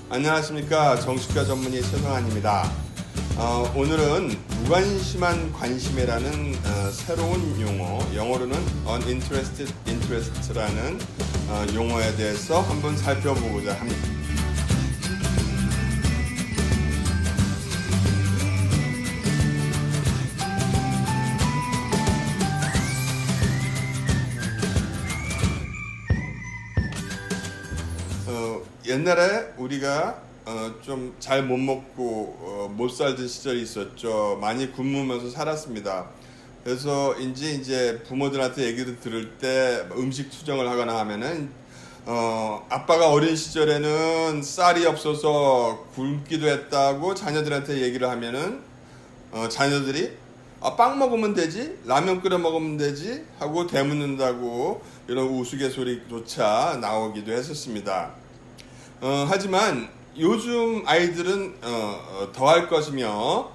안녕하십니까. 정신과 전문의 최성환입니다. 오늘은 무관심한 관심이라는 새로운 용어, 영어로는 uninterested interest라는 용어에 대해서 한번 살펴보고자 합니다. 옛날에 우리가 좀 잘 못 먹고 못 살던 시절이 있었죠. 많이 굶으면서 살았습니다. 그래서 이제 부모들한테 얘기를 들을 때 음식 투정을 하거나 하면은 아빠가 어린 시절에는 쌀이 없어서 굶기도 했다고 자녀들한테 얘기를 하면은 자녀들이 빵 먹으면 되지, 라면 끓여 먹으면 되지 하고 되묻는다고 이런 우스갯소리조차 나오기도 했었습니다. 하지만 요즘 아이들은 더할 것이며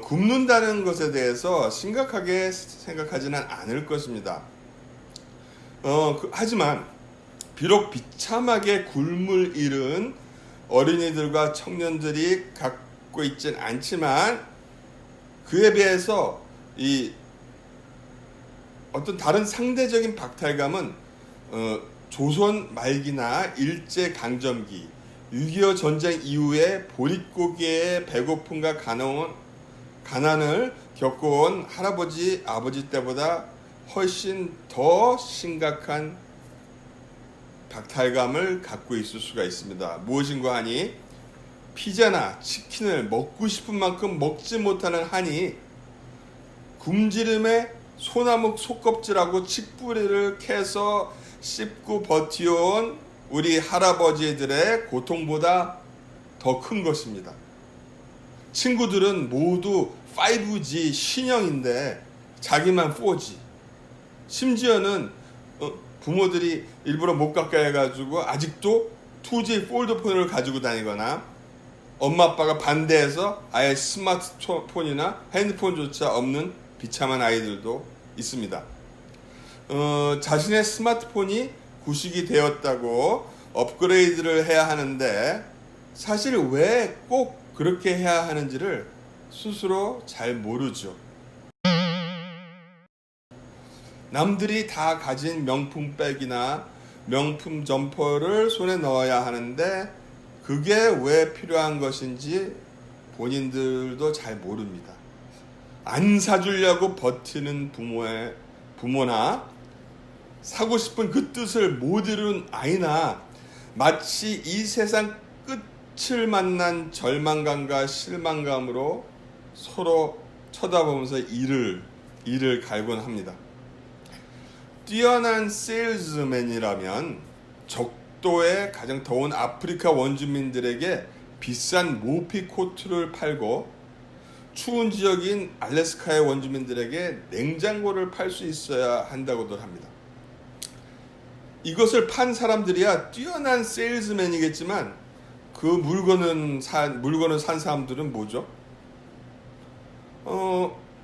굶는다는 것에 대해서 심각하게 생각하지는 않을 것입니다. 하지만 비록 비참하게 굶을 일은 어린이들과 청년들이 갖고 있진 않지만 그에 비해서 이 어떤 다른 상대적인 박탈감은 조선 말기나 일제강점기, 6.25 전쟁 이후에 보릿고개의 배고픔과 가난을 겪어온 할아버지, 아버지 때보다 훨씬 더 심각한 박탈감을 갖고 있을 수가 있습니다. 무엇인가 하니 피자나 치킨을 먹고 싶은 만큼 먹지 못하는 한이 굶주림에 소나무 속껍질하고 칡뿌리를 캐서 씹고 버텨온 우리 할아버지들의 고통보다 더 큰 것입니다. 친구들은 모두 5G 신형인데 자기만 4G. 심지어는 부모들이 일부러 못 가까이 해가지고 아직도 2G 폴드폰을 가지고 다니거나 엄마 아빠가 반대해서 아예 스마트폰이나 핸드폰조차 없는 비참한 아이들도 있습니다. 자신의 스마트폰이 구식이 되었다고 업그레이드를 해야 하는데 사실 왜 꼭 그렇게 해야 하는지를 스스로 잘 모르죠. 남들이 다 가진 명품 백이나 명품 점퍼를 손에 넣어야 하는데 그게 왜 필요한 것인지 본인들도 잘 모릅니다. 안 사주려고 버티는 부모나 사고 싶은 그 뜻을 못 이룬 아이나 마치 이 세상 끝을 만난 절망감과 실망감으로 서로 쳐다보면서 이를 갈곤 합니다. 뛰어난 세일즈맨이라면 적도의 가장 더운 아프리카 원주민들에게 비싼 모피 코트를 팔고 추운 지역인 알래스카의 원주민들에게 냉장고를 팔 수 있어야 한다고들 합니다. 이것을 판 사람들이야 뛰어난 세일즈맨이겠지만 그 물건을 산 사람들은 뭐죠?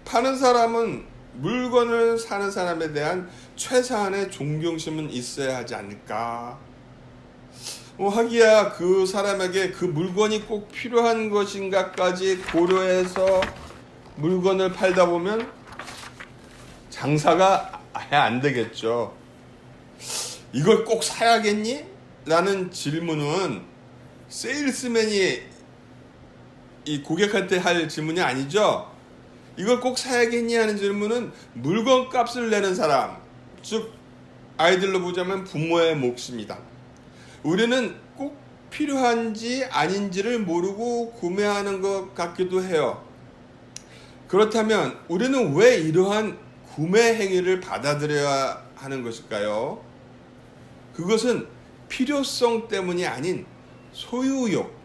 파는 사람은 물건을 사는 사람에 대한 최소한의 존경심은 있어야 하지 않을까? 하기야 그 사람에게 그 물건이 꼭 필요한 것인가까지 고려해서 물건을 팔다 보면 장사가 아예 안 되겠죠. 이걸 꼭 사야겠니? 라는 질문은 세일스맨이 이 고객한테 할 질문이 아니죠. 이걸 꼭 사야겠니? 하는 질문은 물건 값을 내는 사람, 즉 아이들로 보자면 부모의 몫입니다. 우리는 꼭 필요한지 아닌지를 모르고 구매하는 것 같기도 해요. 그렇다면 우리는 왜 이러한 구매 행위를 받아들여야 하는 것일까요? 그것은 필요성 때문이 아닌 소유욕,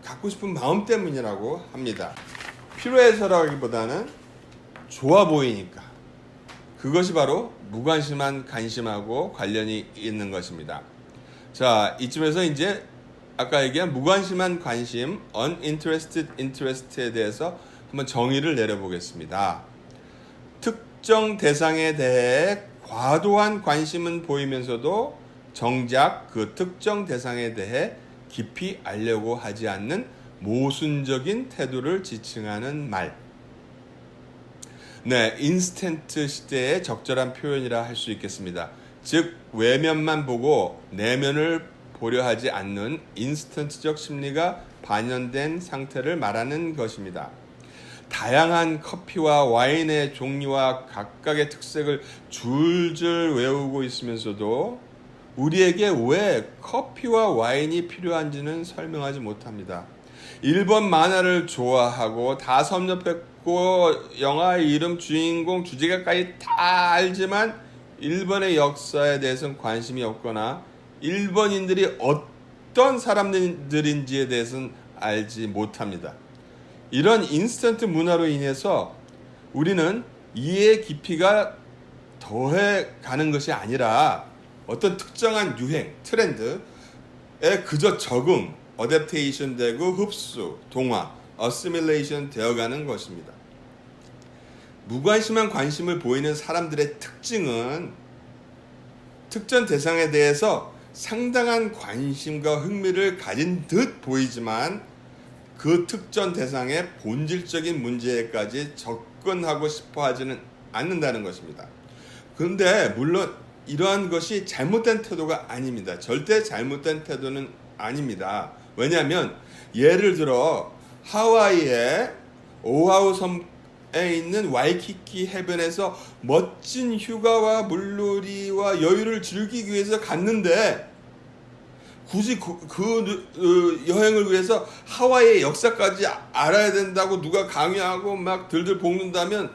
갖고 싶은 마음 때문이라고 합니다. 필요해서라기보다는 좋아 보이니까. 그것이 바로 무관심한 관심하고 관련이 있는 것입니다. 자, 이쯤에서 이제 아까 얘기한 무관심한 관심, uninterested interest에 대해서 한번 정의를 내려보겠습니다. 특정 대상에 대해 과도한 관심은 보이면서도 정작 그 특정 대상에 대해 깊이 알려고 하지 않는 모순적인 태도를 지칭하는 말. 네, 인스턴트 시대의 적절한 표현이라 할 수 있겠습니다. 즉, 외면만 보고 내면을 보려 하지 않는 인스턴트적 심리가 반영된 상태를 말하는 것입니다. 다양한 커피와 와인의 종류와 각각의 특색을 줄줄 외우고 있으면서도 우리에게 왜 커피와 와인이 필요한지는 설명하지 못합니다. 일본 만화를 좋아하고 다 섭렵했고 영화의 이름, 주인공, 주제가까지 다 알지만 일본의 역사에 대해서는 관심이 없거나 일본인들이 어떤 사람들인지에 대해서는 알지 못합니다. 이런 인스턴트 문화로 인해서 우리는 이해의 깊이가 더해 가는 것이 아니라 어떤 특정한 유행, 트렌드에 그저 적응, 어댑테이션 되고 흡수, 동화, 어시밀레이션 되어가는 것입니다. 무관심한 관심을 보이는 사람들의 특징은 특정 대상에 대해서 상당한 관심과 흥미를 가진 듯 보이지만 그 특정 대상의 본질적인 문제까지 접근하고 싶어 하지는 않는다는 것입니다. 그런데 물론 이러한 것이 잘못된 태도가 아닙니다. 절대 잘못된 태도는 아닙니다. 왜냐하면 예를 들어 하와이의 오아후 섬에 있는 와이키키 해변에서 멋진 휴가와 물놀이와 여유를 즐기기 위해서 갔는데 굳이 그 여행을 위해서 하와이의 역사까지 알아야 된다고 누가 강요하고 막 들들 볶는다면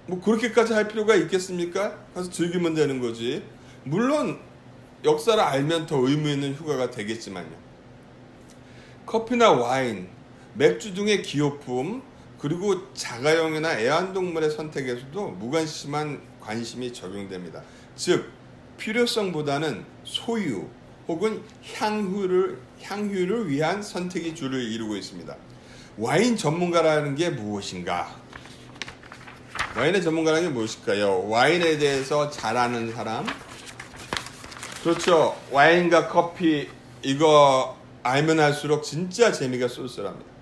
뭐 그렇게까지 할 필요가 있겠습니까? 가서 즐기면 되는 거지. 물론 역사를 알면 더 의미 있는 휴가가 되겠지만요. 커피나 와인, 맥주 등의 기호품, 그리고 자가용이나 애완동물의 선택에서도 무관심한 관심이 적용됩니다. 즉, 필요성보다는 소유 혹은 향유를 위한 선택이 주를 이루고 있습니다. 와인 전문가라는 게 무엇인가? 와인의 전문가라는 게 무엇일까요? 와인에 대해서 잘 아는 사람? 그렇죠. 와인과 커피 이거 알면 알수록 진짜 재미가 쏠쏠합니다.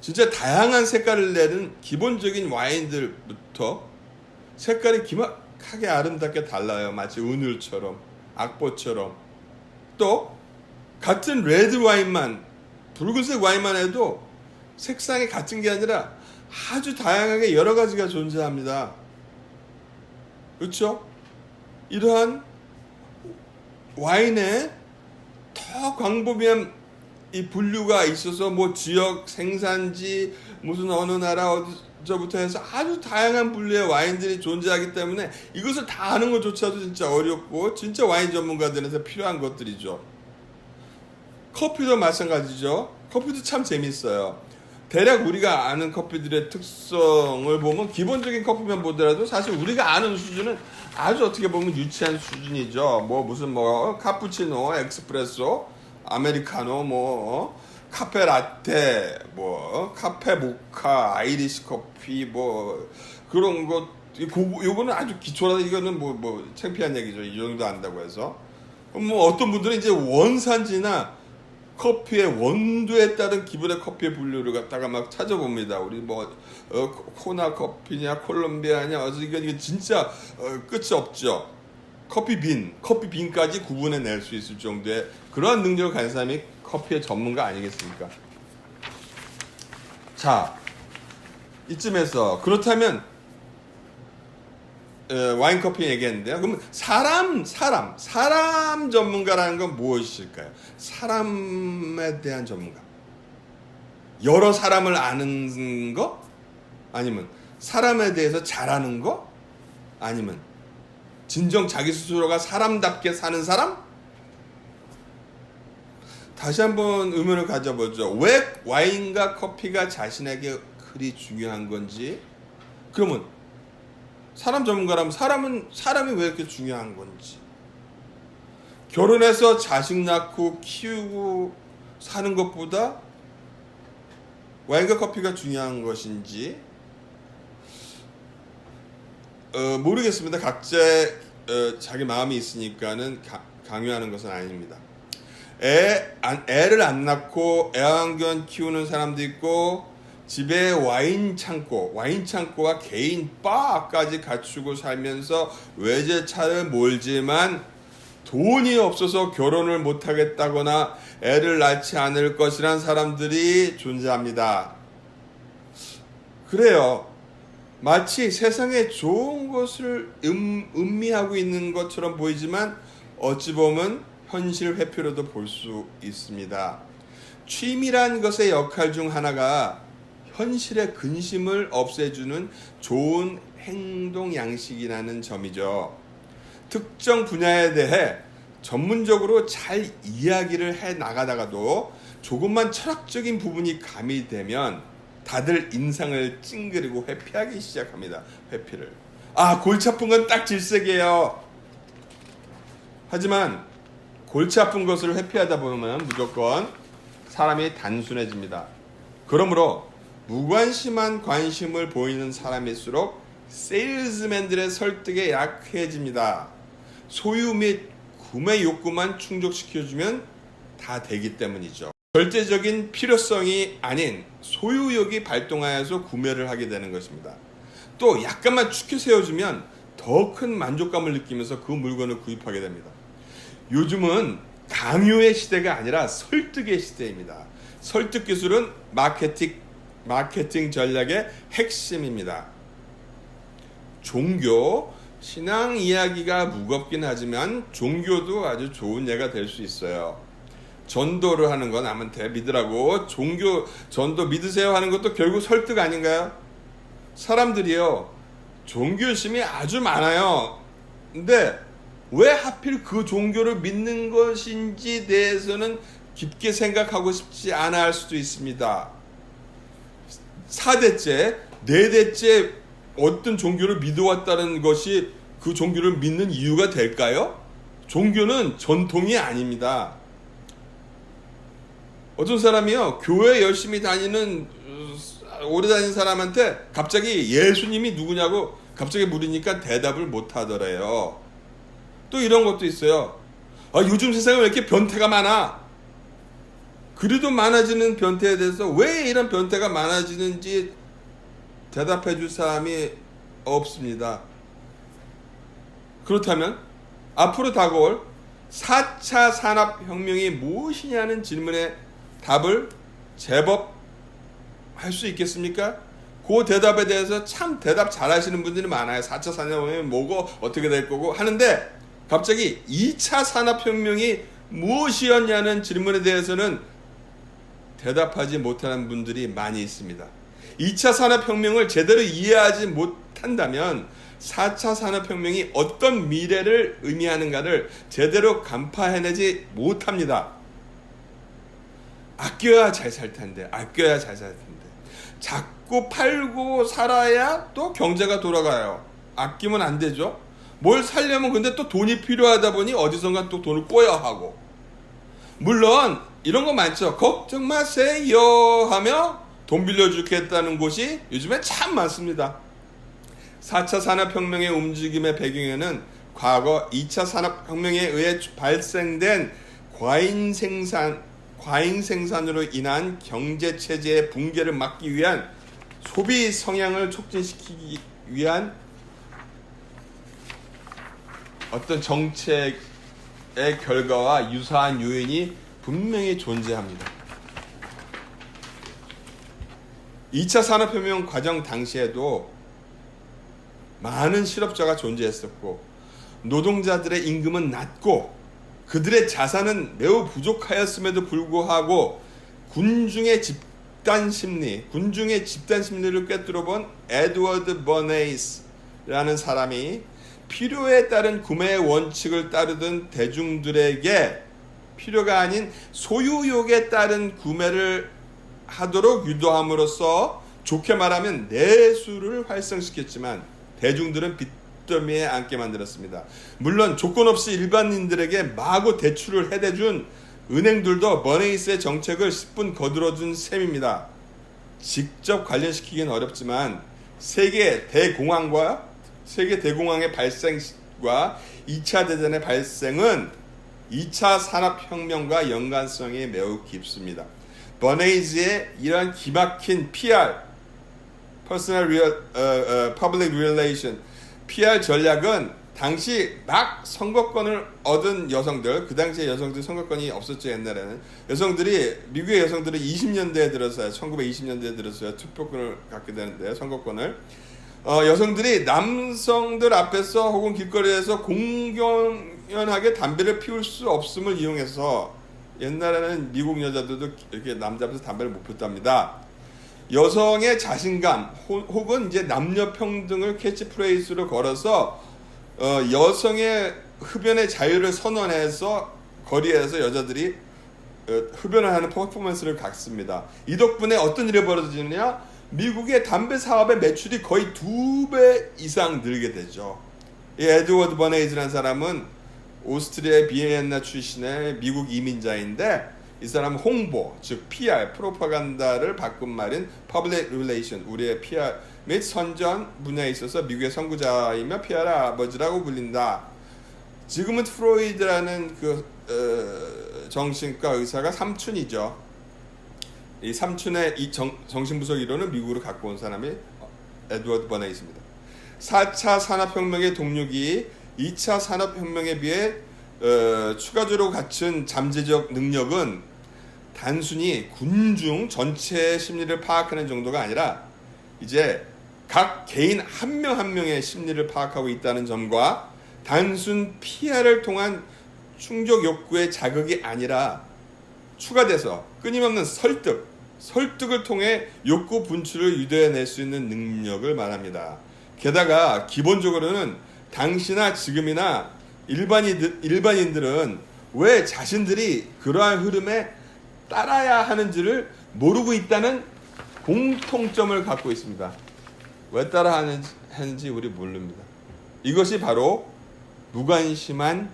진짜 다양한 색깔을 내는 기본적인 와인들부터 색깔이 기막하게 아름답게 달라요. 마치 은율처럼, 악보처럼. 또 같은 레드 와인만, 붉은색 와인만 해도 색상이 같은 게 아니라 아주 다양하게 여러 가지가 존재합니다. 그렇죠? 이러한 와인에 더 광범위한 이 분류가 있어서 뭐 지역 생산지 무슨 어느 나라 어디서부터 해서 아주 다양한 분류의 와인들이 존재하기 때문에 이것을 다 아는 것조차도 진짜 어렵고 진짜 와인 전문가들한테 필요한 것들이죠. 커피도 마찬가지죠. 커피도 참 재밌어요. 대략 우리가 아는 커피들의 특성을 보면 기본적인 커피만 보더라도 사실 우리가 아는 수준은 아주 어떻게 보면 유치한 수준이죠. 뭐 무슨 뭐 카푸치노, 에스프레소, 아메리카노, 뭐 카페 라떼, 뭐 카페 모카, 아이리시 커피, 뭐 그런 것. 요거는 아주 기초라서 이거는 뭐 창피한 얘기죠. 이 정도 안다고 해서. 뭐 어떤 분들은 이제 원산지나 커피의 원두에 따른 기본의 커피의 분류를 갖다가 막 찾아봅니다. 우리 뭐 코나 커피냐 콜롬비아냐 이게 진짜 끝이 없죠. 커피빈까지 구분해낼 수 있을 정도의 그러한 능력을 가진 사람이 커피의 전문가 아니겠습니까? 자, 이쯤에서 그렇다면 와인 커피 얘기했는데요. 그러면 사람 전문가라는 건 무엇일까요? 사람에 대한 전문가. 여러 사람을 아는 거? 아니면 사람에 대해서 잘 아는 거? 아니면 진정 자기 스스로가 사람답게 사는 사람? 다시 한번 의문을 가져보죠. 왜 와인과 커피가 자신에게 그리 중요한 건지? 그러면 사람 전문가라면 사람이 왜 이렇게 중요한 건지, 결혼해서 자식 낳고 키우고 사는 것보다 와인과 커피가 중요한 것인지 모르겠습니다. 각자의 자기 마음이 있으니까는 강요하는 것은 아닙니다. 애를 안 낳고 애완견 키우는 사람도 있고, 집에 와인 창고와 개인 바까지 갖추고 살면서 외제차를 몰지만 돈이 없어서 결혼을 못하겠다거나 애를 낳지 않을 것이란 사람들이 존재합니다. 그래요. 마치 세상에 좋은 것을 음미하고 있는 것처럼 보이지만 어찌 보면 현실 회피로도 볼 수 있습니다. 취미란 것의 역할 중 하나가 현실의 근심을 없애주는 좋은 행동 양식이라는 점이죠. 특정 분야에 대해 전문적으로 잘 이야기를 해 나가다가도 조금만 철학적인 부분이 가미되면 다들 인상을 찡그리고 회피하기 시작합니다. 회피를. 골치 아픈 건 딱 질색이에요. 하지만 골치 아픈 것을 회피하다 보면 무조건 사람이 단순해집니다. 그러므로 무관심한 관심을 보이는 사람일수록 세일즈맨들의 설득에 약해집니다. 소유 및 구매 욕구만 충족시켜주면 다 되기 때문이죠. 절대적인 필요성이 아닌 소유욕이 발동하여서 구매를 하게 되는 것입니다. 또 약간만 축혀 세워주면 더 큰 만족감을 느끼면서 그 물건을 구입하게 됩니다. 요즘은 강요의 시대가 아니라 설득의 시대입니다. 설득 기술은 마케팅 전략의 핵심입니다. 종교, 신앙 이야기가 무겁긴 하지만 종교도 아주 좋은 예가 될 수 있어요. 전도를 하는 건 남한테 믿으라고 종교 전도 믿으세요 하는 것도 결국 설득 아닌가요? 사람들이요, 종교심이 아주 많아요. 근데 왜 하필 그 종교를 믿는 것인지 대해서는 깊게 생각하고 싶지 않아 할 수도 있습니다. 4대째, 4대째 어떤 종교를 믿어왔다는 것이 그 종교를 믿는 이유가 될까요? 종교는 전통이 아닙니다. 어떤 사람이요, 교회 열심히 다니는 오래 다니는 사람한테 갑자기 예수님이 누구냐고 갑자기 물으니까 대답을 못 하더래요. 또 이런 것도 있어요. 요즘 세상에 왜 이렇게 변태가 많아? 그래도 많아지는 변태에 대해서 왜 이런 변태가 많아지는지 대답해 줄 사람이 없습니다. 그렇다면 앞으로 다가올 4차 산업혁명이 무엇이냐는 질문에 답을 제법 할 수 있겠습니까? 그 대답에 대해서 참 대답 잘하시는 분들이 많아요. 4차 산업혁명이 뭐고 어떻게 될 거고 하는데, 갑자기 2차 산업혁명이 무엇이었냐는 질문에 대해서는 대답하지 못하는 분들이 많이 있습니다. 2차 산업혁명을 제대로 이해하지 못한다면 4차 산업혁명이 어떤 미래를 의미하는가를 제대로 간파해내지 못합니다. 아껴야 잘 살 텐데, 자꾸 팔고 살아야 또 경제가 돌아가요. 아끼면 안 되죠. 뭘 살려면 근데 또 돈이 필요하다 보니 어디선가 또 돈을 꿔야 하고. 물론 이런 거 많죠. 걱정 마세요 하며 돈 빌려주겠다는 곳이 요즘에 참 많습니다. 4차 산업혁명의 움직임의 배경에는 과거 2차 산업혁명에 의해 발생된 과잉 생산으로 인한 경제체제의 붕괴를 막기 위한 소비 성향을 촉진시키기 위한 어떤 정책의 결과와 유사한 요인이 분명히 존재합니다. 2차 산업혁명 과정 당시에도 많은 실업자가 존재했었고, 노동자들의 임금은 낮고 그들의 자산은 매우 부족하였음에도 불구하고 군중의 집단 심리를 꿰뚫어 본 에드워드 버네이스라는 사람이 필요에 따른 구매의 원칙을 따르던 대중들에게 필요가 아닌 소유욕에 따른 구매를 하도록 유도함으로써 좋게 말하면 내수를 활성시켰지만 대중들은 빚더미에 앉게 만들었습니다. 물론 조건 없이 일반인들에게 마구 대출을 해대준 은행들도 버네이스의 정책을 10분 거들어준 셈입니다. 직접 관련시키기는 어렵지만 세계 대공황의 발생과 2차 대전의 발생은 2차 산업혁명과 연관성이 매우 깊습니다. 버네이즈의 이러한 기막힌 PR, Public Relation, PR 전략은 당시 막 선거권을 얻은 여성들, 그 당시에 여성들 선거권이 없었죠. 옛날에는 미국의 여성들은 20년대에 들어서요, 1920년대에 들어서요, 투표권을 갖게 되는데, 선거권을 여성들이 남성들 앞에서 혹은 길거리에서 공공연하게 담배를 피울 수 없음을 이용해서, 옛날에는 미국 여자들도 이렇게 남자 앞에서 담배를 못 폈답니다. 여성의 자신감 혹은 이제 남녀 평등을 캐치프레이즈로 걸어서 여성의 흡연의 자유를 선언해서 거리에서 여자들이 흡연을 하는 퍼포먼스를 갖습니다. 이 덕분에 어떤 일이 벌어지느냐? 미국의 담배 사업의 매출이 거의 2배 이상 늘게 되죠. 이 에드워드 버네이즈라는 사람은 오스트리아의 비엔나 출신의 미국 이민자인데, 이 사람은 홍보, 즉 PR, 프로파간다를 바꾼 말인 Public Relation, 우리의 PR 및 선전 분야에 있어서 미국의 선구자이며 PR의 아버지라고 불린다. 지그문드 프로이드라는 정신과 의사가 삼촌이죠. 이 삼촌의 이 정신분석 이론을 미국으로 갖고 온 사람이 에드워드 버네이즈입니다. 4차 산업혁명의 동력이 2차 산업혁명에 비해 추가적으로 갖춘 잠재적 능력은 단순히 군중 전체의 심리를 파악하는 정도가 아니라 이제 각 개인 한 명 한 명의 심리를 파악하고 있다는 점과, 단순 PR을 통한 충족 욕구의 자극이 아니라 추가돼서 끊임없는 설득을 통해 욕구 분출을 유도해낼 수 있는 능력을 말합니다. 게다가 기본적으로는 당시나 지금이나 일반인들은 왜 자신들이 그러한 흐름에 따라야 하는지를 모르고 있다는 공통점을 갖고 있습니다. 왜 따라 하는지 우리 모릅니다. 이것이 바로 무관심한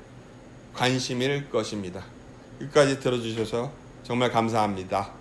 관심일 것입니다. 끝까지 들어주셔서 정말 감사합니다.